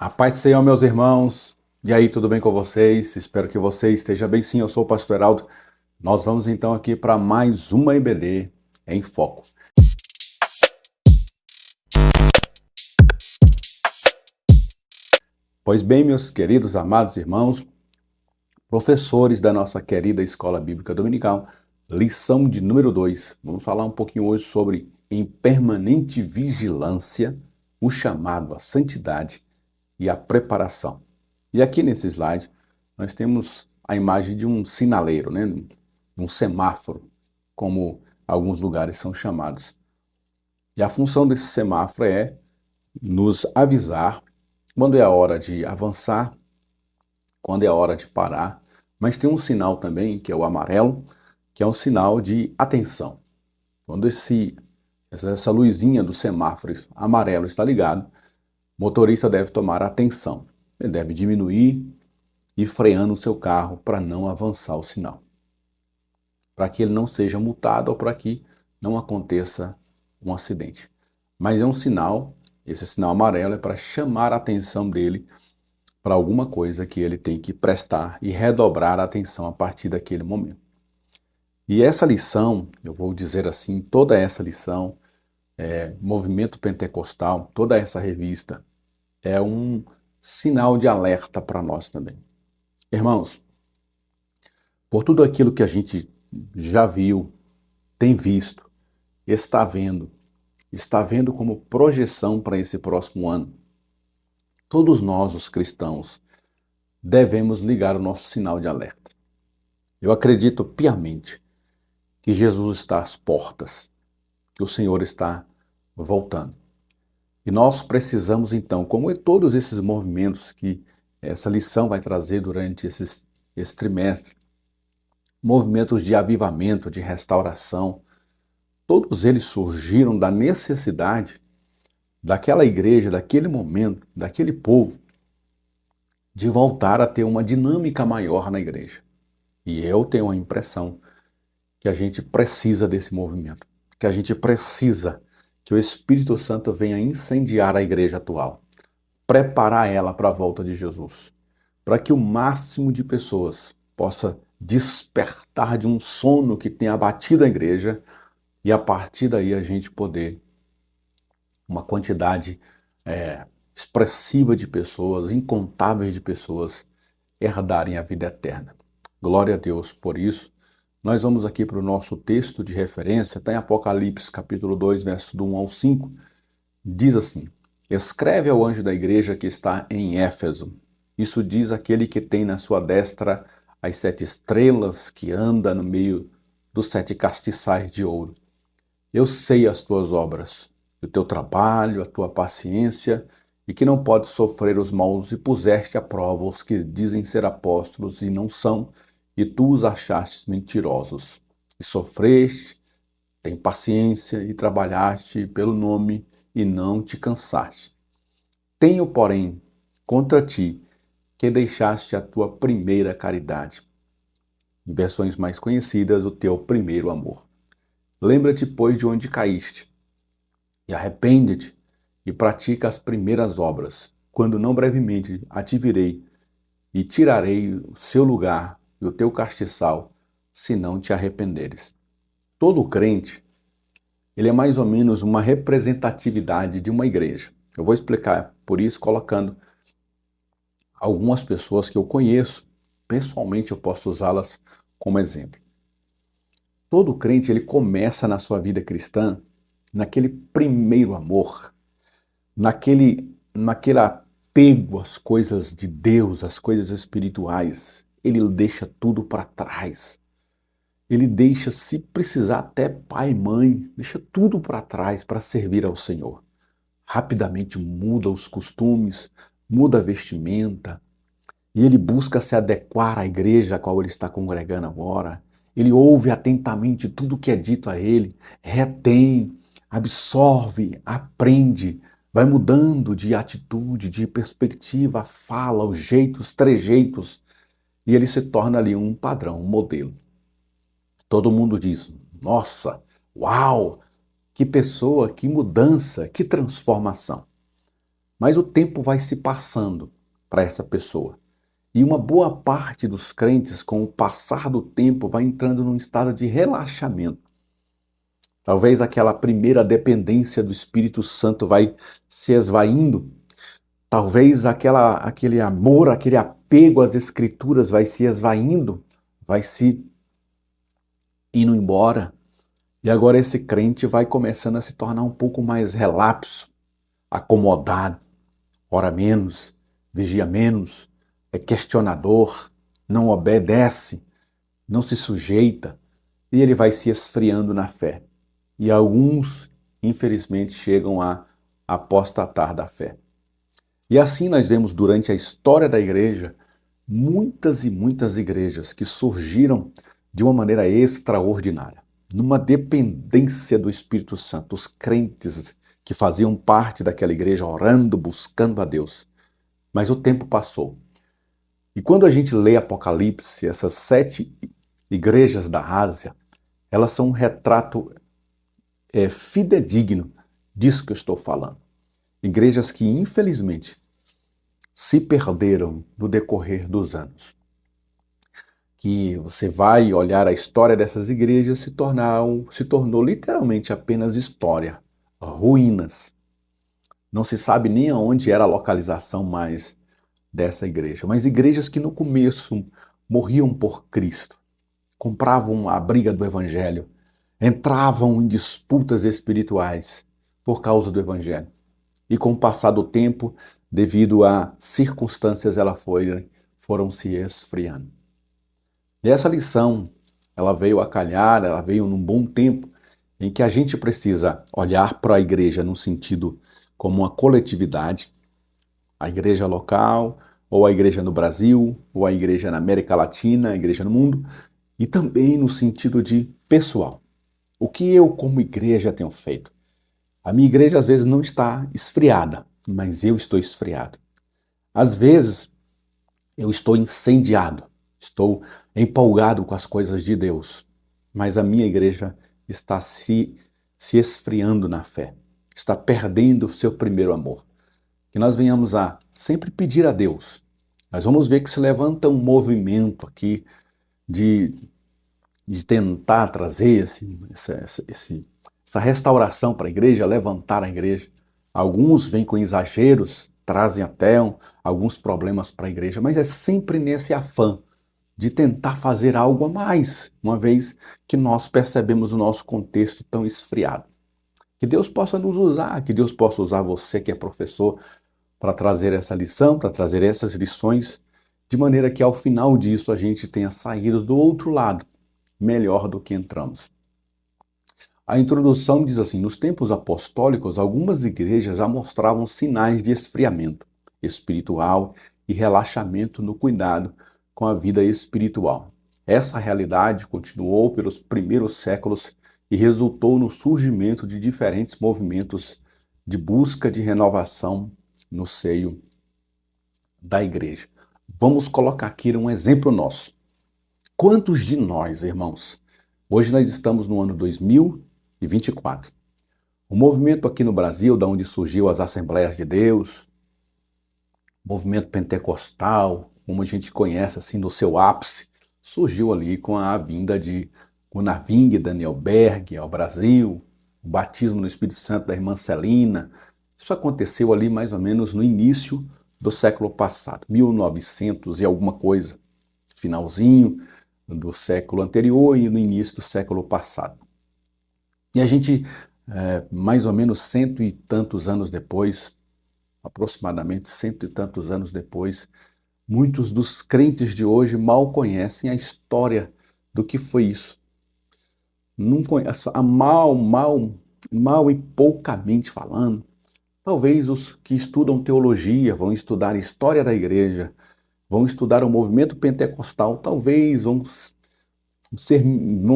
A paz do Senhor, meus irmãos. E aí, tudo bem com vocês? Espero que você esteja bem. Sim, eu sou o pastor Heraldo. Nós vamos então aqui para mais uma EBD em Foco. Pois bem, meus queridos, amados irmãos, professores da nossa querida Escola Bíblica Dominical, lição de número 2. Vamos falar um pouquinho hoje sobre em permanente vigilância, o chamado à santidade e a preparação. E aqui nesse slide, nós temos a imagem de um sinaleiro, né? Um semáforo, como alguns lugares são chamados. E a função desse semáforo é nos avisar quando é a hora de avançar, quando é a hora de parar, mas tem um sinal também, que é o amarelo, que é um sinal de atenção. Quando essa luzinha do semáforo amarelo está ligado, o motorista deve tomar atenção. Ele deve diminuir e freando o seu carro para não avançar o sinal, para que ele não seja multado ou para que não aconteça um acidente. Mas é um sinal, esse sinal amarelo é para chamar a atenção dele para alguma coisa que ele tem que prestar e redobrar a atenção a partir daquele momento. E essa lição, eu vou dizer assim, toda essa lição, Movimento Pentecostal, toda essa revista, é um sinal de alerta para nós também. Irmãos, por tudo aquilo que a gente já viu, tem visto, está vendo como projeção para esse próximo ano, todos nós, os cristãos, devemos ligar o nosso sinal de alerta. Eu acredito piamente que Jesus está às portas, que o Senhor está voltando. E nós precisamos então, como todos esses movimentos que essa lição vai trazer durante esse trimestre, movimentos de avivamento, de restauração, todos eles surgiram da necessidade daquela igreja, daquele momento, daquele povo, de voltar a ter uma dinâmica maior na igreja. E eu tenho a impressão que a gente precisa desse movimento, que a gente precisa que o Espírito Santo venha incendiar a igreja atual, preparar ela para a volta de Jesus, para que o máximo de pessoas possa despertar de um sono que tem abatido a igreja e a partir daí a gente poder uma quantidade expressiva de pessoas, incontáveis de pessoas, herdarem a vida eterna. Glória a Deus por isso. Nós vamos aqui para o nosso texto de referência, está em Apocalipse, capítulo 2, verso do 1 ao 5, diz assim: Escreve ao anjo da igreja que está em Éfeso. Isso diz aquele que tem na sua destra as 7 estrelas, que anda no meio dos 7 castiçais de ouro. Eu sei as tuas obras, o teu trabalho, a tua paciência, e que não podes sofrer os maus, e puseste à prova os que dizem ser apóstolos e não são, e tu os achastes mentirosos. E sofreste, tem paciência, e trabalhaste pelo nome, e não te cansaste. Tenho, porém, contra ti, que deixaste a tua primeira caridade. Em versões mais conhecidas, o teu primeiro amor. Lembra-te, pois, de onde caíste, e arrepende-te, e pratica as primeiras obras, quando não brevemente a te virei, e tirarei o seu lugar e o teu castiçal, se não te arrependeres. Todo crente, ele é mais ou menos uma representatividade de uma igreja. Eu vou explicar por isso colocando algumas pessoas que eu conheço, pessoalmente eu posso usá-las como exemplo. Todo crente, ele começa na sua vida cristã naquele primeiro amor, naquele apego às coisas de Deus, às coisas espirituais. Ele deixa tudo para trás. Ele deixa, se precisar, até pai e mãe, deixa tudo para trás para servir ao Senhor. Rapidamente muda os costumes, muda a vestimenta, e ele busca se adequar à igreja a qual ele está congregando agora. Ele ouve atentamente tudo o que é dito a ele, retém, absorve, aprende, vai mudando de atitude, de perspectiva, a fala, os jeitos, trejeitos, e ele se torna ali um padrão, um modelo. Todo mundo diz: nossa, uau, que pessoa, que mudança, que transformação. Mas o tempo vai se passando para essa pessoa. E uma boa parte dos crentes, com o passar do tempo, vai entrando num estado de relaxamento. Talvez aquela primeira dependência do Espírito Santo vai se esvaindo. Talvez aquele amor, aquele apego às Escrituras vai se esvaindo, vai se indo embora. E agora esse crente vai começando a se tornar um pouco mais relapso, acomodado, ora menos, vigia menos, é questionador, não obedece, não se sujeita, e ele vai se esfriando na fé. E alguns, infelizmente, chegam a apostatar da fé. E assim nós vemos durante a história da igreja muitas e muitas igrejas que surgiram de uma maneira extraordinária, numa dependência do Espírito Santo. Os crentes que faziam parte daquela igreja orando, buscando a Deus. Mas o tempo passou. E quando a gente lê Apocalipse, essas 7 igrejas da Ásia, elas são um retrato fidedigno disso que eu estou falando. Igrejas que, infelizmente, se perderam no decorrer dos anos. Que você vai olhar a história dessas igrejas, se tornou literalmente apenas história, ruínas. Não se sabe nem aonde era a localização mais dessa igreja, mas igrejas que no começo morriam por Cristo, compravam a briga do evangelho, entravam em disputas espirituais por causa do evangelho. E com o passar do tempo, devido a circunstâncias, foram se esfriando. E essa lição, ela veio a calhar, ela veio num bom tempo em que a gente precisa olhar para a igreja no sentido como uma coletividade, a igreja local, ou a igreja no Brasil, ou a igreja na América Latina, a igreja no mundo, e também no sentido de pessoal. O que eu, como igreja, tenho feito? A minha igreja às vezes não está esfriada, mas eu estou esfriado. Às vezes eu estou incendiado, estou empolgado com as coisas de Deus, mas a minha igreja está se esfriando na fé, está perdendo o seu primeiro amor. Que nós venhamos a sempre pedir a Deus. Nós vamos ver que se levanta um movimento aqui de tentar trazer essa restauração para a igreja, levantar a igreja. Alguns vêm com exageros, trazem até alguns problemas para a igreja, mas é sempre nesse afã de tentar fazer algo a mais, uma vez que nós percebemos o nosso contexto tão esfriado. Que Deus possa nos usar, que Deus possa usar você que é professor para trazer essa lição, para trazer essas lições, de maneira que ao final disso a gente tenha saído do outro lado, melhor do que entramos. A introdução diz assim: nos tempos apostólicos, algumas igrejas já mostravam sinais de esfriamento espiritual e relaxamento no cuidado com a vida espiritual. Essa realidade continuou pelos primeiros séculos e resultou no surgimento de diferentes movimentos de busca de renovação no seio da igreja. Vamos colocar aqui um exemplo nosso. Quantos de nós, irmãos, hoje nós estamos no ano 2024. O movimento aqui no Brasil, da onde surgiu as Assembleias de Deus, movimento pentecostal, como a gente conhece assim no seu ápice, surgiu ali com a vinda de Gunnar Wing, Daniel Berg ao Brasil, o batismo no Espírito Santo da irmã Celina. Isso aconteceu ali mais ou menos no início do século passado, 1900 e alguma coisa, finalzinho do século anterior e no início do século passado. E a gente, mais ou menos 100 e tantos anos depois, aproximadamente 100 e tantos anos depois, muitos dos crentes de hoje mal conhecem a história do que foi isso. Não conhecem, mal e poucamente falando. Talvez os que estudam teologia vão estudar a história da igreja, vão estudar o movimento pentecostal, talvez vão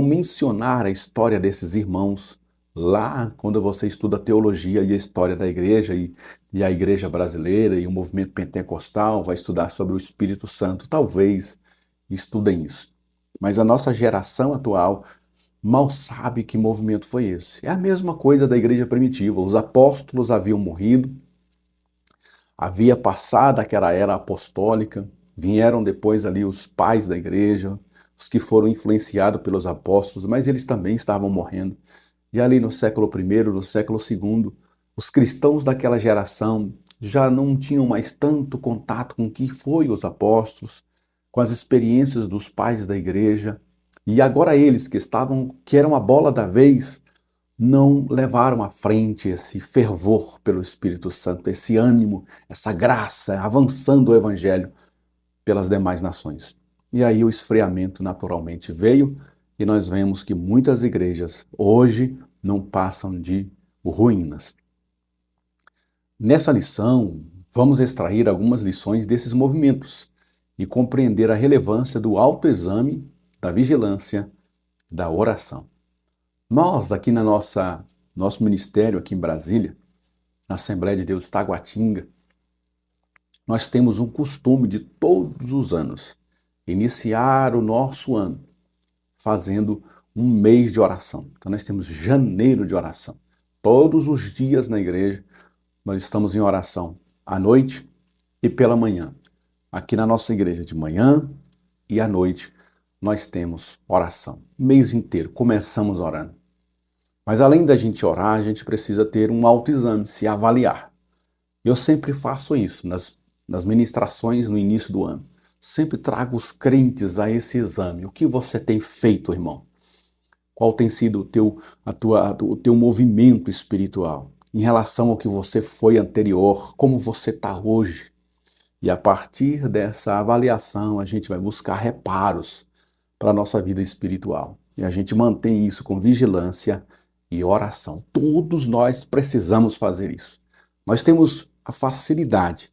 mencionar a história desses irmãos lá quando você estuda teologia e a história da igreja e a igreja brasileira e o movimento pentecostal, vai estudar sobre o Espírito Santo, talvez estudem isso. Mas a nossa geração atual mal sabe que movimento foi esse. É a mesma coisa da igreja primitiva. Os apóstolos haviam morrido, Havia passado aquela era apostólica, vieram depois ali os pais da igreja, os que foram influenciados pelos apóstolos, mas eles também estavam morrendo. E ali no século I, no século II, os cristãos daquela geração já não tinham mais tanto contato com o que foi os apóstolos, com as experiências dos pais da igreja. E agora eles que eram a bola da vez, não levaram à frente esse fervor pelo Espírito Santo, esse ânimo, essa graça, avançando o evangelho pelas demais nações. E aí o esfriamento naturalmente veio e nós vemos que muitas igrejas hoje não passam de ruínas. Nessa lição, vamos extrair algumas lições desses movimentos e compreender a relevância do autoexame, da vigilância, da oração. Nós, aqui na nosso ministério aqui em Brasília, na Assembleia de Deus Taguatinga, nós temos um costume de todos os anos iniciar o nosso ano fazendo um mês de oração. Então nós temos janeiro de oração. Todos os dias na igreja nós estamos em oração à noite e pela manhã. Aqui na nossa igreja de manhã e à noite nós temos oração. O mês inteiro começamos orando. Mas além da gente orar, a gente precisa ter um autoexame, se avaliar. Eu sempre faço isso nas ministrações no início do ano. Sempre trago os crentes a esse exame. O que você tem feito, irmão? Qual tem sido o teu movimento espiritual em relação ao que você foi anterior? Como você está hoje? E a partir dessa avaliação, a gente vai buscar reparos para a nossa vida espiritual. E a gente mantém isso com vigilância e oração. Todos nós precisamos fazer isso. Nós temos a facilidade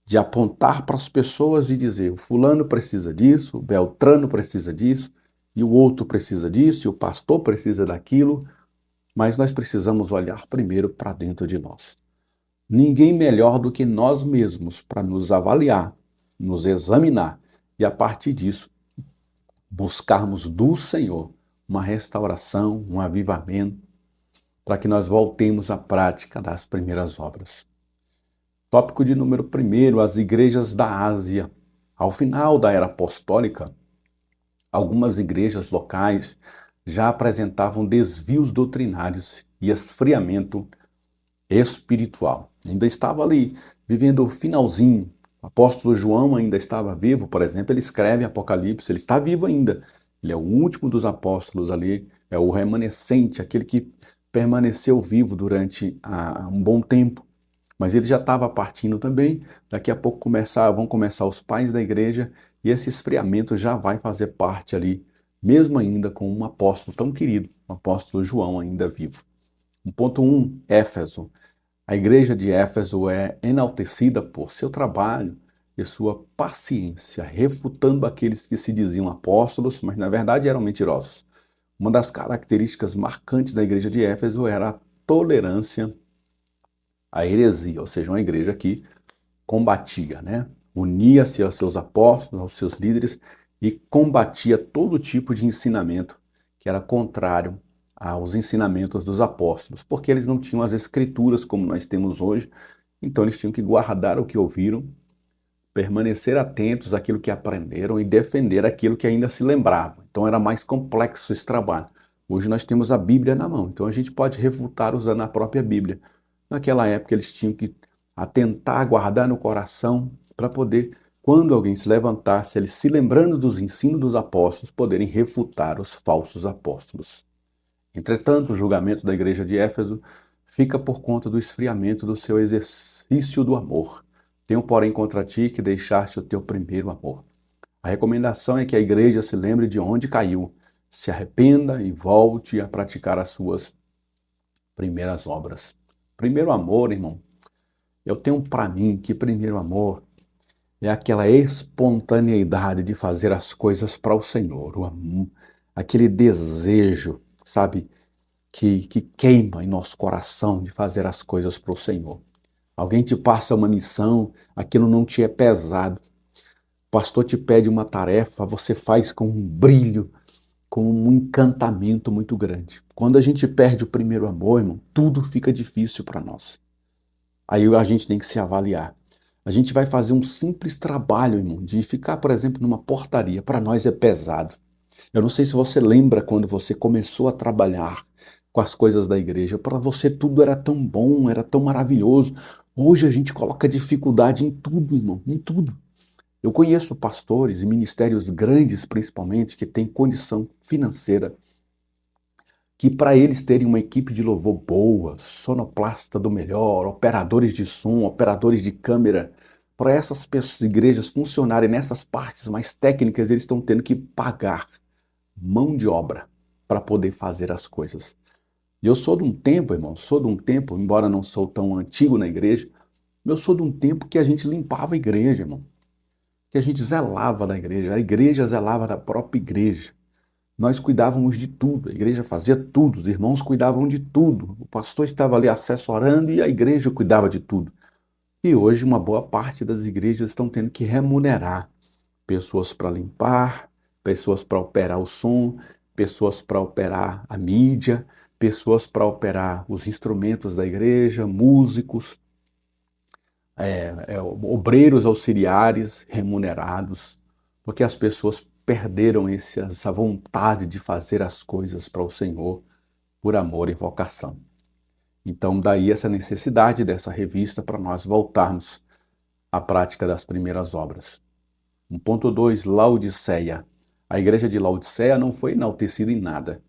de apontar para as pessoas e dizer: o fulano precisa disso, o Beltrano precisa disso, e o outro precisa disso, e o pastor precisa daquilo, mas nós precisamos olhar primeiro para dentro de nós. Ninguém melhor do que nós mesmos para nos avaliar, nos examinar e, a partir disso, buscarmos do Senhor uma restauração, um avivamento, para que nós voltemos à prática das primeiras obras. Tópico de número 1, as igrejas da Ásia. Ao final da era apostólica, algumas igrejas locais já apresentavam desvios doutrinários e esfriamento espiritual. Ainda estava ali, vivendo o finalzinho. O apóstolo João ainda estava vivo, por exemplo, ele escreve Apocalipse, ele está vivo ainda. Ele é o último dos apóstolos ali, é o remanescente, aquele que permaneceu vivo durante um bom tempo. Mas ele já estava partindo também, daqui a pouco vão começar os pais da igreja, e esse esfriamento já vai fazer parte ali, mesmo ainda com um apóstolo tão querido, o apóstolo João ainda vivo. Ponto 1, Éfeso. A igreja de Éfeso é enaltecida por seu trabalho e sua paciência, refutando aqueles que se diziam apóstolos, mas na verdade eram mentirosos. Uma das características marcantes da igreja de Éfeso era a tolerância à heresia, ou seja, uma igreja que combatia, unia-se aos seus apóstolos, aos seus líderes e combatia todo tipo de ensinamento que era contrário aos ensinamentos dos apóstolos, porque eles não tinham as escrituras como nós temos hoje, então eles tinham que guardar o que ouviram, permanecer atentos àquilo que aprenderam e defender aquilo que ainda se lembravam. Então era mais complexo esse trabalho. Hoje nós temos a Bíblia na mão, então a gente pode refutar usando a própria Bíblia. Naquela época eles tinham que atentar, guardar no coração, para poder, quando alguém se levantasse, eles se lembrando dos ensinos dos apóstolos, poderem refutar os falsos apóstolos. Entretanto, o julgamento da igreja de Éfeso fica por conta do esfriamento do seu exercício do amor. Tenho, porém, contra ti que deixaste o teu primeiro amor. A recomendação é que a igreja se lembre de onde caiu, se arrependa e volte a praticar as suas primeiras obras. Primeiro amor, irmão, eu tenho para mim que primeiro amor é aquela espontaneidade de fazer as coisas para o Senhor, aquele desejo, sabe, que queima em nosso coração de fazer as coisas para o Senhor. Alguém te passa uma missão, aquilo não te é pesado. O pastor te pede uma tarefa, você faz com um brilho, com um encantamento muito grande. Quando a gente perde o primeiro amor, irmão, tudo fica difícil para nós. Aí a gente tem que se avaliar. A gente vai fazer um simples trabalho, irmão, de ficar, por exemplo, numa portaria. Para nós é pesado. Eu não sei se você lembra quando você começou a trabalhar com as coisas da igreja. Para você tudo era tão bom, era tão maravilhoso. Hoje a gente coloca dificuldade em tudo, irmão, em tudo. Eu conheço pastores e ministérios grandes, principalmente, que têm condição financeira, que para eles terem uma equipe de louvor boa, sonoplasta do melhor, operadores de som, operadores de câmera, para essas igrejas funcionarem nessas partes mais técnicas, eles estão tendo que pagar mão de obra para poder fazer as coisas. E eu sou de um tempo, irmão, sou de um tempo, embora não sou tão antigo na igreja, eu sou de um tempo que a gente limpava a igreja, irmão, que a gente zelava da igreja, a igreja zelava da própria igreja. Nós cuidávamos de tudo, a igreja fazia tudo, os irmãos cuidavam de tudo, o pastor estava ali assessorando e a igreja cuidava de tudo. E hoje uma boa parte das igrejas estão tendo que remunerar pessoas para limpar, pessoas para operar o som, pessoas para operar a mídia, pessoas para operar os instrumentos da igreja, músicos, obreiros auxiliares remunerados, porque as pessoas perderam essa vontade de fazer as coisas para o Senhor por amor e vocação. Então, daí essa necessidade dessa revista para nós voltarmos à prática das primeiras obras. 1.2, Laodiceia. A igreja de Laodiceia não foi enaltecida em nada,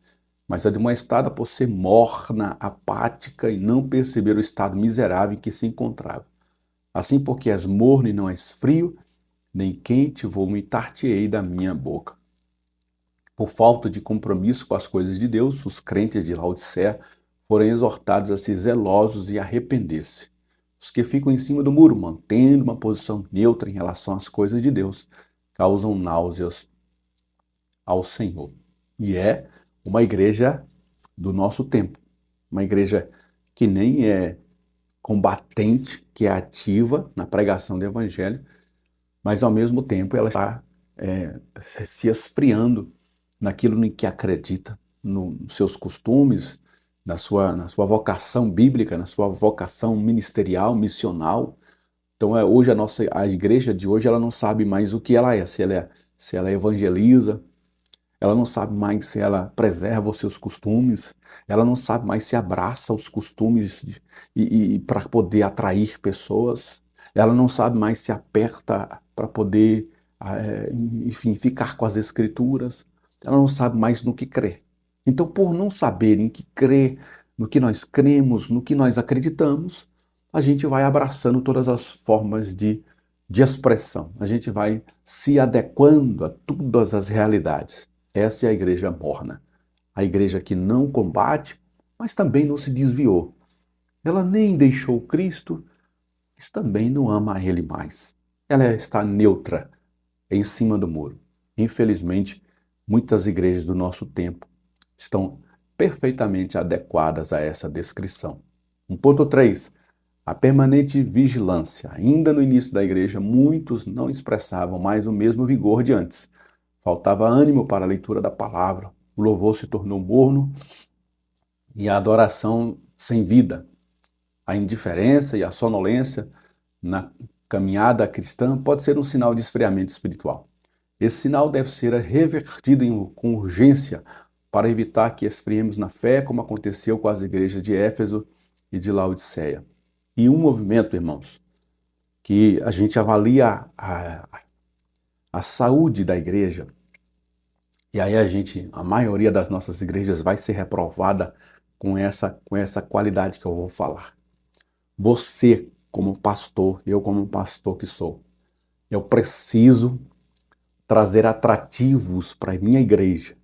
mas admoestada por ser morna, apática e não perceber o estado miserável em que se encontrava. Assim, porque és morno e não és frio, nem quente, vomitar-te-ei da minha boca. Por falta de compromisso com as coisas de Deus, os crentes de Laodiceia foram exortados a ser zelosos e arrepender-se. Os que ficam em cima do muro, mantendo uma posição neutra em relação às coisas de Deus, causam náuseas ao Senhor. E é uma igreja do nosso tempo, uma igreja que nem é combatente, que é ativa na pregação do evangelho, mas ao mesmo tempo ela está se esfriando naquilo em que acredita, nos seus costumes, na sua vocação bíblica, na sua vocação ministerial, missional. Então hoje a igreja de hoje ela não sabe mais o que ela é, se ela evangeliza, ela não sabe mais se ela preserva os seus costumes, ela não sabe mais se abraça os costumes e para poder atrair pessoas, ela não sabe mais se aperta para poder, enfim, ficar com as escrituras, ela não sabe mais no que crer. Então, por não saber em que crer, no que nós cremos, no que nós acreditamos, a gente vai abraçando todas as formas de expressão, a gente vai se adequando a todas as realidades. Essa é a igreja morna, a igreja que não combate, mas também não se desviou. Ela nem deixou Cristo, mas também não ama a Ele mais. Ela está neutra, em cima do muro. Infelizmente, muitas igrejas do nosso tempo estão perfeitamente adequadas a essa descrição. 1.3. A permanente vigilância. Ainda no início da igreja, muitos não expressavam mais o mesmo vigor de antes. Faltava ânimo para a leitura da palavra, o louvor se tornou morno e a adoração sem vida. A indiferença e a sonolência na caminhada cristã pode ser um sinal de esfriamento espiritual. Esse sinal deve ser revertido com urgência para evitar que esfriemos na fé, como aconteceu com as igrejas de Éfeso e de Laodiceia. E um movimento, irmãos, que a gente avalia a saúde da igreja, e aí a maioria das nossas igrejas vai ser reprovada com essa qualidade que eu vou falar. Você, como pastor, eu como pastor que sou, eu preciso trazer atrativos para a minha igreja,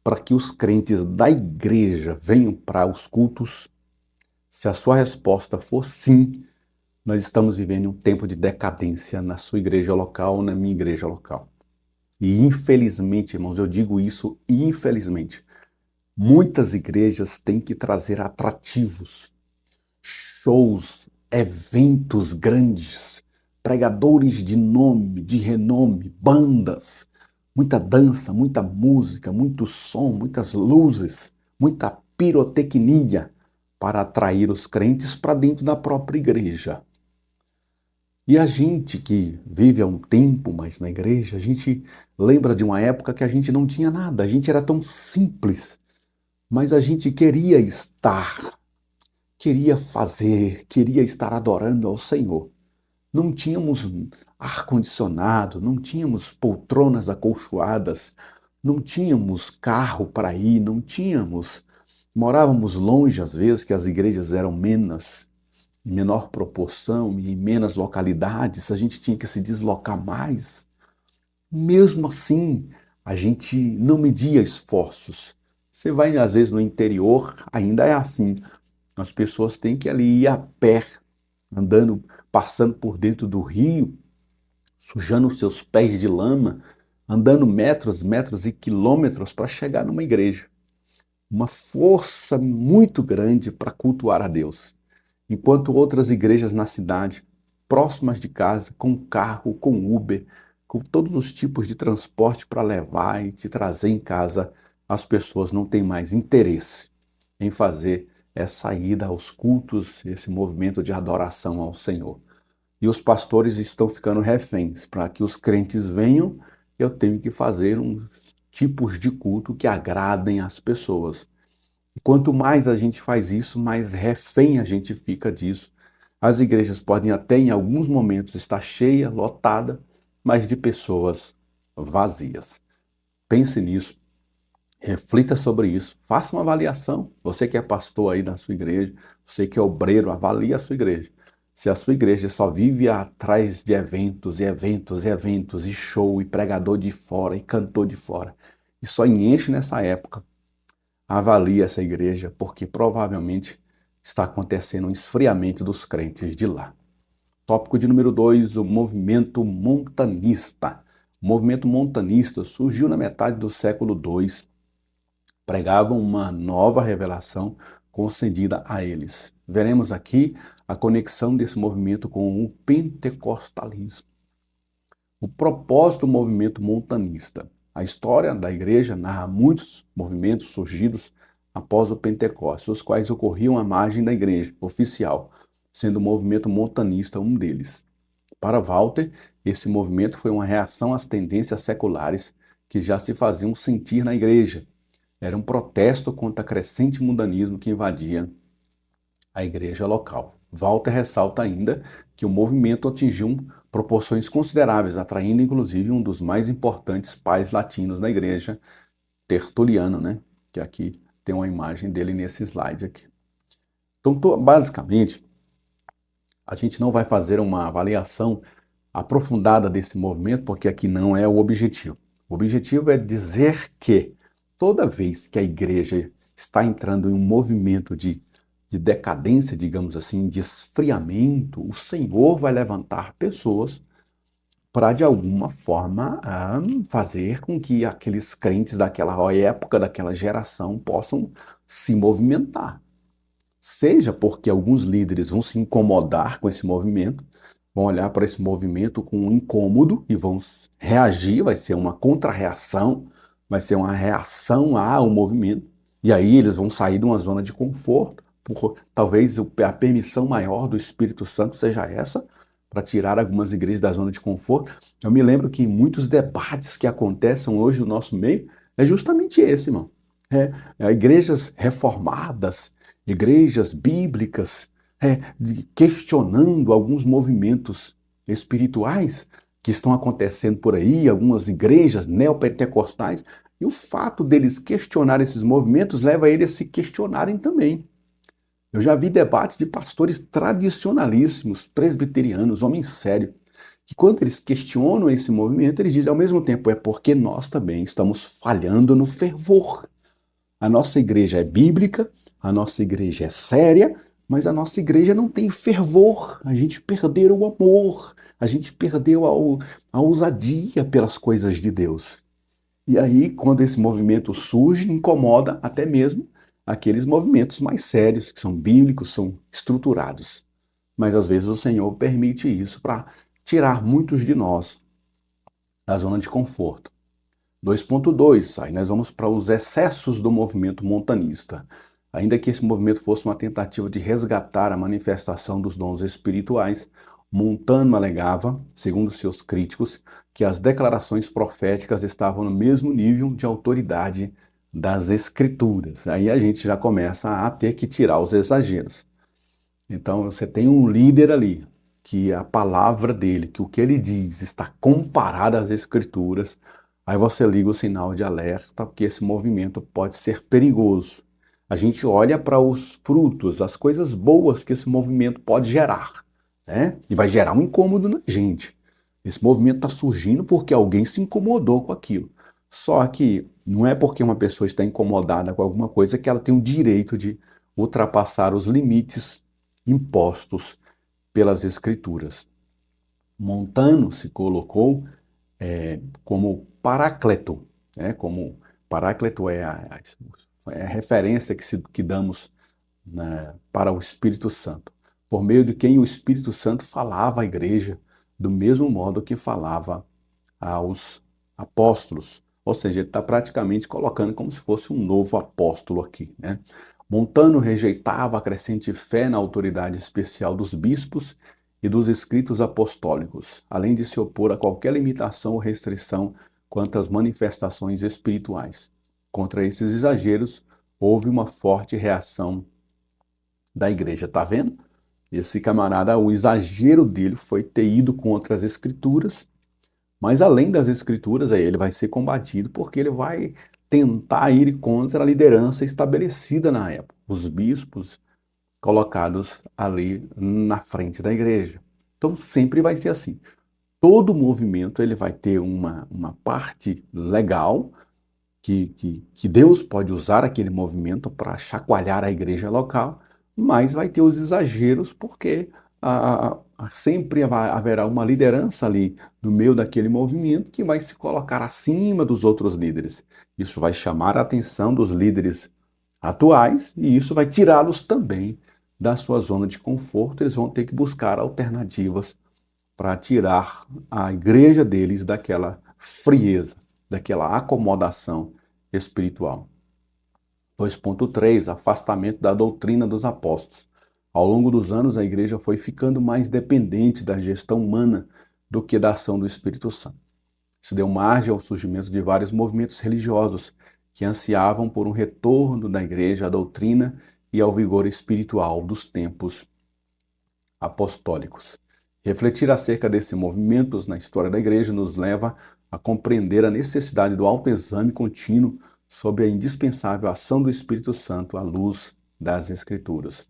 para que os crentes da igreja venham para os cultos. Se a sua resposta for sim, nós estamos vivendo um tempo de decadência na sua igreja local, na minha igreja local. E infelizmente, irmãos, eu digo isso infelizmente, muitas igrejas têm que trazer atrativos, shows, eventos grandes, pregadores de nome, de renome, bandas, muita dança, muita música, muito som, muitas luzes, muita pirotecnia para atrair os crentes para dentro da própria igreja. E a gente que vive há um tempo mais na igreja, a gente lembra de uma época que a gente não tinha nada, a gente era tão simples, mas a gente queria estar, queria fazer, queria estar adorando ao Senhor. Não tínhamos ar-condicionado, não tínhamos poltronas acolchoadas, não tínhamos carro para ir, não tínhamos. Morávamos longe, às vezes, que as igrejas eram menos, em menor proporção e em menos localidades, a gente tinha que se deslocar mais. Mesmo assim, a gente não media esforços. Você vai, às vezes, no interior, ainda é assim. As pessoas têm que ali ir a pé, andando, passando por dentro do rio, sujando os seus pés de lama, andando metros, metros e quilômetros para chegar numa igreja. Uma força muito grande para cultuar a Deus. Enquanto outras igrejas na cidade, próximas de casa, com carro, com Uber, com todos os tipos de transporte para levar e te trazer em casa, as pessoas não têm mais interesse em fazer essa ida aos cultos, esse movimento de adoração ao Senhor. E os pastores estão ficando reféns. Para que os crentes venham, eu tenho que fazer uns tipos de culto que agradem as pessoas. E quanto mais a gente faz isso, mais refém a gente fica disso. As igrejas podem até em alguns momentos estar cheia, lotada, mas de pessoas vazias. Pense nisso, reflita sobre isso, faça uma avaliação. Você que é pastor aí na sua igreja, você que é obreiro, avalie a sua igreja. Se a sua igreja só vive atrás de eventos e eventos e eventos, e show, e pregador de fora, e cantor de fora, e só enche nessa época, avalie essa igreja, porque provavelmente está acontecendo um esfriamento dos crentes de lá. Tópico de número 2, o movimento montanista. O movimento montanista surgiu na metade do século II. Pregavam uma nova revelação concedida a eles. Veremos aqui a conexão desse movimento com o pentecostalismo. O propósito do movimento montanista. A história da igreja narra muitos movimentos surgidos após o Pentecostes, os quais ocorriam à margem da igreja oficial, sendo o movimento montanista um deles. Para Walter, esse movimento foi uma reação às tendências seculares que já se faziam sentir na igreja. Era um protesto contra o crescente mundanismo que invadia a igreja local. Walter ressalta ainda que o movimento atingiu proporções consideráveis, atraindo inclusive um dos mais importantes pais latinos da igreja, Tertuliano, né? Que aqui tem uma imagem dele nesse slide aqui. Então, basicamente, a gente não vai fazer uma avaliação aprofundada desse movimento, porque aqui não é o objetivo. O objetivo é dizer que toda vez que a igreja está entrando em um movimento de decadência, digamos assim, de esfriamento, o Senhor vai levantar pessoas para, de alguma forma, fazer com que aqueles crentes daquela época, daquela geração, possam se movimentar. Seja porque alguns líderes vão se incomodar com esse movimento, vão olhar para esse movimento com um incômodo e vão reagir, vai ser uma contra-reação, vai ser uma reação ao movimento, e aí eles vão sair de uma zona de conforto, talvez a permissão maior do Espírito Santo seja essa, para tirar algumas igrejas da zona de conforto. Eu me lembro que muitos debates que acontecem hoje no nosso meio é justamente esse, irmão. Igrejas reformadas, igrejas bíblicas, questionando alguns movimentos espirituais que estão acontecendo por aí, algumas igrejas neopentecostais, e o fato deles questionar esses movimentos leva eles a se questionarem também. Eu já vi debates de pastores tradicionalíssimos, presbiterianos, homens sérios, que quando eles questionam esse movimento, eles dizem ao mesmo tempo, é porque nós também estamos falhando no fervor. A nossa igreja é bíblica, a nossa igreja é séria, mas a nossa igreja não tem fervor. A gente perdeu o amor, a gente perdeu a ousadia pelas coisas de Deus. E aí, quando esse movimento surge, incomoda até mesmo aqueles movimentos mais sérios, que são bíblicos, são estruturados. Mas às vezes o Senhor permite isso para tirar muitos de nós da zona de conforto. 2.2, aí nós vamos para os excessos do movimento montanista. Ainda que esse movimento fosse uma tentativa de resgatar a manifestação dos dons espirituais, Montano alegava, segundo seus críticos, que as declarações proféticas estavam no mesmo nível de autoridade das Escrituras. Aí a gente já começa a ter que tirar os exageros. Então você tem um líder ali, que a palavra dele, que o que ele diz está comparado às Escrituras, aí você liga o sinal de alerta, porque esse movimento pode ser perigoso. A gente olha para os frutos, as coisas boas que esse movimento pode gerar, né? E vai gerar um incômodo na gente. Esse movimento está surgindo porque alguém se incomodou com aquilo. Só que não é porque uma pessoa está incomodada com alguma coisa que ela tem o direito de ultrapassar os limites impostos pelas Escrituras. Montano se colocou como Paráclito, né? Como Paráclito é a referência que damos, né, para o Espírito Santo, por meio de quem o Espírito Santo falava à igreja do mesmo modo que falava aos apóstolos. Ou seja, ele está praticamente colocando como se fosse um novo apóstolo aqui, né? Montano rejeitava a crescente fé na autoridade especial dos bispos e dos escritos apostólicos, além de se opor a qualquer limitação ou restrição quanto às manifestações espirituais. Contra esses exageros, houve uma forte reação da igreja. Tá vendo? Esse camarada, o exagero dele foi ter ido contra as escrituras, mas além das escrituras, aí ele vai ser combatido porque ele vai tentar ir contra a liderança estabelecida na época, os bispos colocados ali na frente da igreja. Então sempre vai ser assim. Todo movimento ele vai ter uma parte legal que Deus pode usar aquele movimento para chacoalhar a igreja local, mas vai ter os exageros porque sempre haverá uma liderança ali no meio daquele movimento que vai se colocar acima dos outros líderes. Isso vai chamar a atenção dos líderes atuais e isso vai tirá-los também da sua zona de conforto. Eles vão ter que buscar alternativas para tirar a igreja deles daquela frieza, daquela acomodação espiritual. 2.3, afastamento da doutrina dos apóstolos. Ao longo dos anos, a igreja foi ficando mais dependente da gestão humana do que da ação do Espírito Santo. Isso deu margem ao surgimento de vários movimentos religiosos que ansiavam por um retorno da igreja à doutrina e ao vigor espiritual dos tempos apostólicos. Refletir acerca desses movimentos na história da igreja nos leva a compreender a necessidade do autoexame contínuo sobre a indispensável ação do Espírito Santo à luz das Escrituras.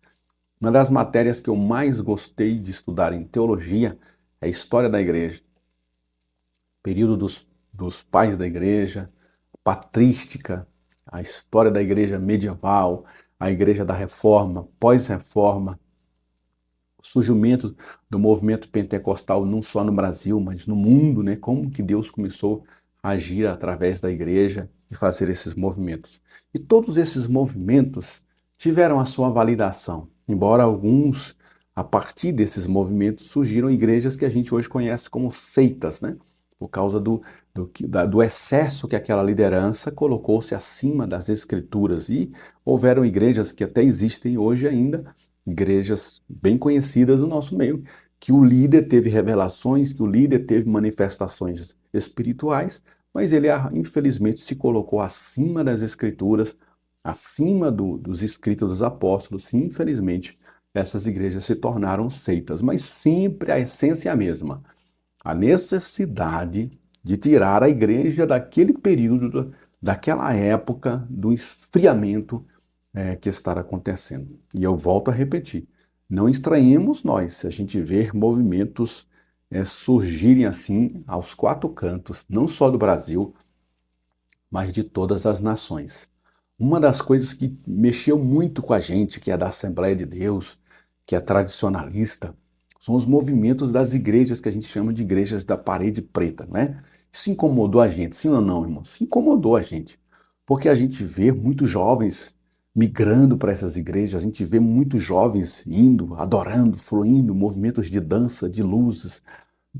Uma das matérias que eu mais gostei de estudar em teologia é a história da igreja. Período dos pais da igreja, patrística, a história da igreja medieval, a igreja da reforma, pós-reforma, o surgimento do movimento pentecostal não só no Brasil, mas no mundo, né? Como que Deus começou a agir através da igreja e fazer esses movimentos. E todos esses movimentos tiveram a sua validação, embora alguns, a partir desses movimentos, surgiram igrejas que a gente hoje conhece como seitas, né? Por causa do excesso que aquela liderança colocou-se acima das escrituras. E houveram igrejas que até existem hoje ainda, igrejas bem conhecidas no nosso meio, que o líder teve revelações, que o líder teve manifestações espirituais, mas ele infelizmente se colocou acima das escrituras, acima dos escritos dos apóstolos, e infelizmente essas igrejas se tornaram seitas, mas sempre a essência é a mesma. A necessidade de tirar a igreja daquele período, daquela época do esfriamento que está acontecendo. E eu volto a repetir, não estranhemos nós se a gente ver movimentos surgirem assim aos quatro cantos, não só do Brasil, mas de todas as nações. Uma das coisas que mexeu muito com a gente, que é da Assembleia de Deus, que é tradicionalista, são os movimentos das igrejas que a gente chama de igrejas da parede preta, não é? Isso incomodou a gente, sim ou não, irmão? Isso incomodou a gente, porque a gente vê muitos jovens migrando para essas igrejas, a gente vê muitos jovens indo, adorando, fluindo, movimentos de dança, de luzes,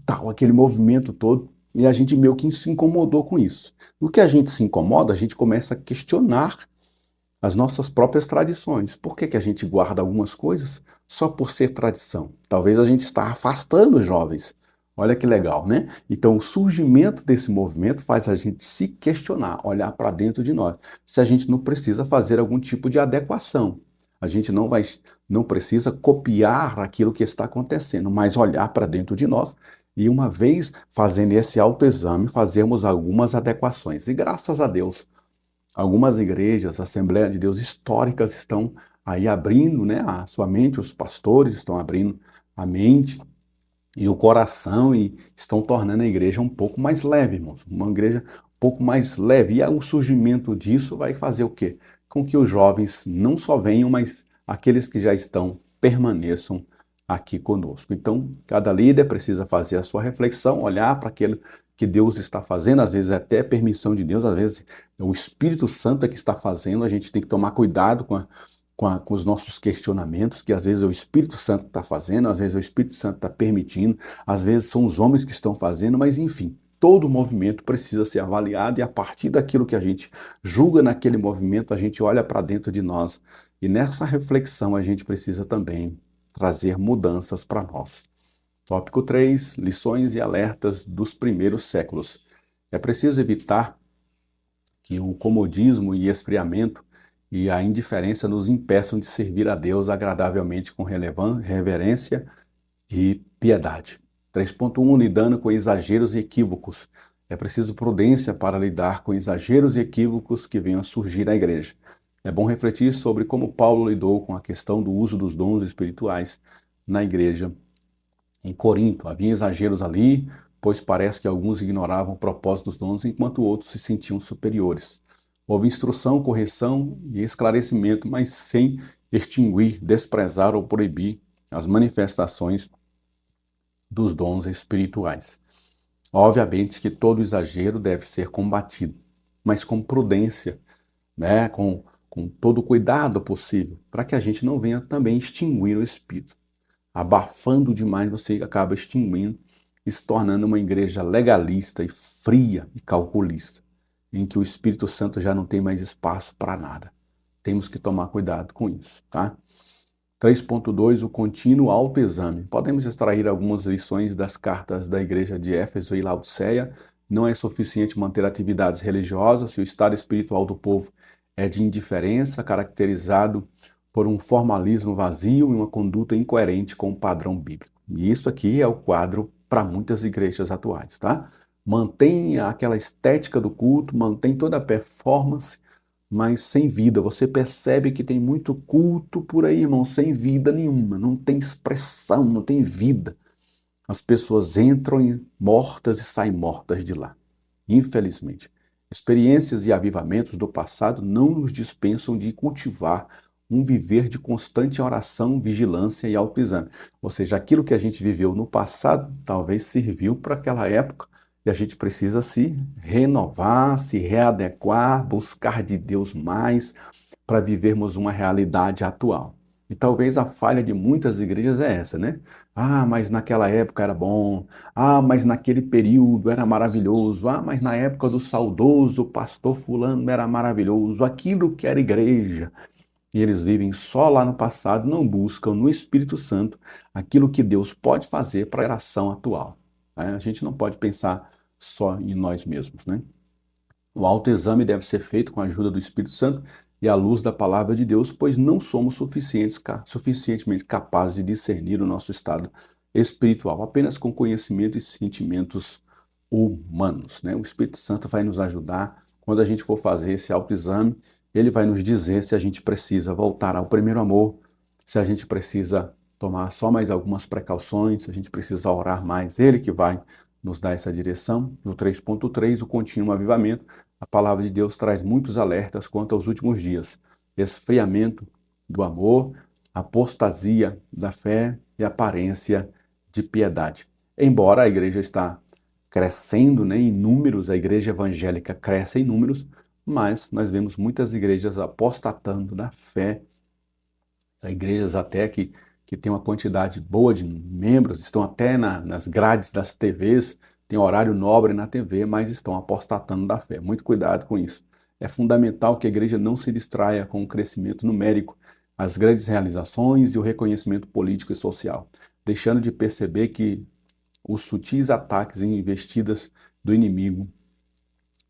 tal, aquele movimento todo, e a gente meio que se incomodou com isso. No que a gente se incomoda, a gente começa a questionar as nossas próprias tradições. Por que a gente guarda algumas coisas? só por ser tradição. Talvez a gente está afastando os jovens. Olha que legal, né? Então, o surgimento desse movimento faz a gente se questionar, olhar para dentro de nós, se a gente não precisa fazer algum tipo de adequação. A gente não precisa copiar aquilo que está acontecendo, mas olhar para dentro de nós e, uma vez fazendo esse autoexame, fazermos algumas adequações. E graças a Deus, algumas igrejas, Assembleia de Deus históricas estão aí abrindo, né, a sua mente, os pastores estão abrindo a mente e o coração e estão tornando a igreja um pouco mais leve, irmãos. Uma igreja um pouco mais leve. E o surgimento disso vai fazer o quê? Com que os jovens não só venham, mas aqueles que já estão permaneçam aqui conosco. Então, cada líder precisa fazer a sua reflexão, olhar para aquilo que Deus está fazendo, às vezes até permissão de Deus, às vezes é o Espírito Santo é que está fazendo, a gente tem que tomar cuidado com os nossos questionamentos, que às vezes é o Espírito Santo que está fazendo, às vezes é o Espírito Santo está permitindo, às vezes são os homens que estão fazendo, mas enfim, todo movimento precisa ser avaliado e a partir daquilo que a gente julga naquele movimento, a gente olha para dentro de nós e nessa reflexão a gente precisa também trazer mudanças para nós. Tópico 3, lições e alertas dos primeiros séculos. É preciso evitar que o comodismo e esfriamento e a indiferença nos impeçam de servir a Deus agradavelmente com reverência e piedade. 3.1 Lidando com exageros e equívocos. É preciso prudência para lidar com exageros e equívocos que venham a surgir na igreja. É bom refletir sobre como Paulo lidou com a questão do uso dos dons espirituais na igreja em Corinto. Havia exageros ali, pois parece que alguns ignoravam o propósito dos dons, enquanto outros se sentiam superiores. Houve instrução, correção e esclarecimento, mas sem extinguir, desprezar ou proibir as manifestações dos dons espirituais. Obviamente que todo exagero deve ser combatido, mas com prudência, né? com todo o cuidado possível, para que a gente não venha também extinguir o Espírito. Abafando demais, você acaba extinguindo e se tornando uma igreja legalista e fria e calculista, em que o Espírito Santo já não tem mais espaço para nada. Temos que tomar cuidado com isso, tá? 3.2 O contínuo autoexame. Podemos extrair algumas lições das cartas da igreja de Éfeso e Laodiceia. Não é suficiente manter atividades religiosas se o estado espiritual do povo é de indiferença, caracterizado por um formalismo vazio e uma conduta incoerente com o padrão bíblico. E isso aqui é o quadro para muitas igrejas atuais, tá? Mantém aquela estética do culto, mantém toda a performance, mas sem vida. Você percebe que tem muito culto por aí, irmão, sem vida nenhuma, não tem expressão, não tem vida. As pessoas entram mortas e saem mortas de lá, infelizmente. Experiências e avivamentos do passado não nos dispensam de cultivar um viver de constante oração, vigilância e autoexame. Ou seja, aquilo que a gente viveu no passado talvez serviu para aquela época e a gente precisa se renovar, se readequar, buscar de Deus mais para vivermos uma realidade atual. E talvez a falha de muitas igrejas é essa, né? Ah, mas naquela época era bom. Ah, mas naquele período era maravilhoso. Ah, mas na época do saudoso pastor fulano era maravilhoso. Aquilo que era igreja. E eles vivem só lá no passado, não buscam no Espírito Santo aquilo que Deus pode fazer para a geração atual, né? A gente não pode pensar só em nós mesmos, né? O autoexame deve ser feito com a ajuda do Espírito Santo e à luz da palavra de Deus, pois não somos suficientemente capazes de discernir o nosso estado espiritual, apenas com conhecimento e sentimentos humanos, né? O Espírito Santo vai nos ajudar quando a gente for fazer esse autoexame. Ele vai nos dizer se a gente precisa voltar ao primeiro amor, se a gente precisa tomar só mais algumas precauções, se a gente precisa orar mais. Ele que vai nos dar essa direção. No 3.3, o contínuo avivamento, a palavra de Deus traz muitos alertas quanto aos últimos dias. Esfriamento do amor, apostasia da fé e aparência de piedade. Embora a igreja está crescendo, né, em números, a igreja evangélica cresce em números, mas nós vemos muitas igrejas apostatando da fé, igrejas até que têm uma quantidade boa de membros, estão até nas grades das TVs, tem horário nobre na TV, mas estão apostatando da fé. Muito cuidado com isso. É fundamental que a igreja não se distraia com o crescimento numérico, as grandes realizações e o reconhecimento político e social, deixando de perceber que os sutis ataques e investidas do inimigo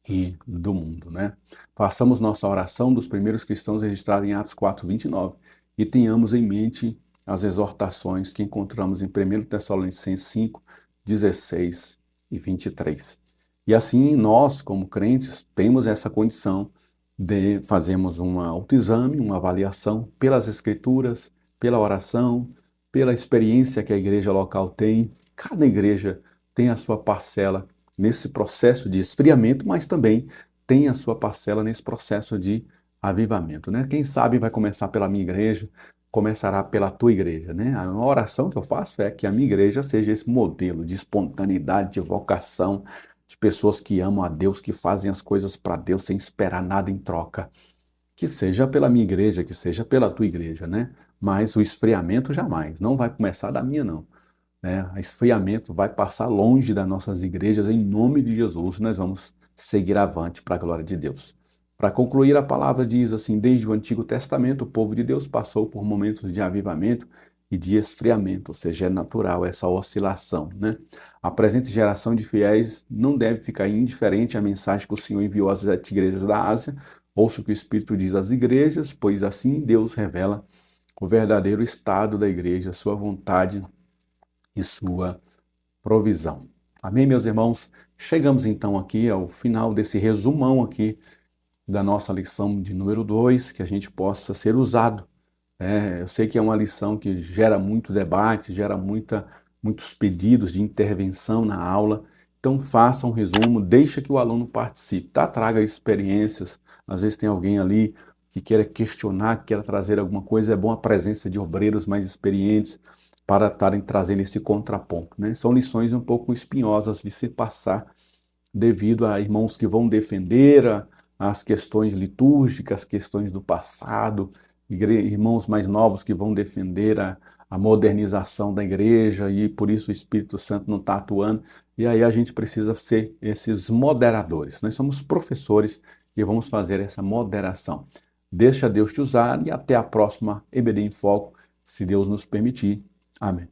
e do mundo, né? Façamos nossa oração dos primeiros cristãos registrada em Atos 4:29 e tenhamos em mente as exortações que encontramos em 1 Tessalonicenses 5:16 e 23. E assim nós, como crentes, temos essa condição de fazermos um autoexame, uma avaliação pelas escrituras, pela oração, pela experiência que a igreja local tem. Cada igreja tem a sua parcela nesse processo de esfriamento, mas também tem a sua parcela nesse processo de avivamento, né? Quem sabe vai começar pela minha igreja, começará pela tua igreja, né? A oração que eu faço é que a minha igreja seja esse modelo de espontaneidade, de vocação, de pessoas que amam a Deus, que fazem as coisas para Deus sem esperar nada em troca. Que seja pela minha igreja, que seja pela tua igreja, né? Mas o esfriamento jamais, não vai começar da minha, não, né? Esfriamento vai passar longe das nossas igrejas, em nome de Jesus, nós vamos seguir avante para a glória de Deus. Para concluir, a palavra diz assim: desde o Antigo Testamento, o povo de Deus passou por momentos de avivamento e de esfriamento, ou seja, é natural essa oscilação, né? A presente geração de fiéis não deve ficar indiferente à mensagem que o Senhor enviou às 7 igrejas da Ásia. Ouça o que o Espírito diz às igrejas, pois assim Deus revela o verdadeiro estado da igreja, sua vontade e sua provisão. Amém, meus irmãos? Chegamos então aqui ao final desse resumão aqui da nossa lição de número 2, que a gente possa ser usado. Eu sei que é uma lição que gera muito debate, gera muitos pedidos de intervenção na aula. Então faça um resumo, deixa que o aluno participe, tá? Traga experiências. Às vezes tem alguém ali que queira questionar, que queira trazer alguma coisa. É bom a presença de obreiros mais experientes para estarem trazendo esse contraponto, né? São lições um pouco espinhosas de se passar, devido a irmãos que vão defender as questões litúrgicas, as questões do passado, irmãos mais novos que vão defender a modernização da igreja e por isso o Espírito Santo não está atuando. E aí a gente precisa ser esses moderadores. Nós somos professores e vamos fazer essa moderação. Deixa Deus te usar e até a próxima EBD em Foco, se Deus nos permitir. Amém.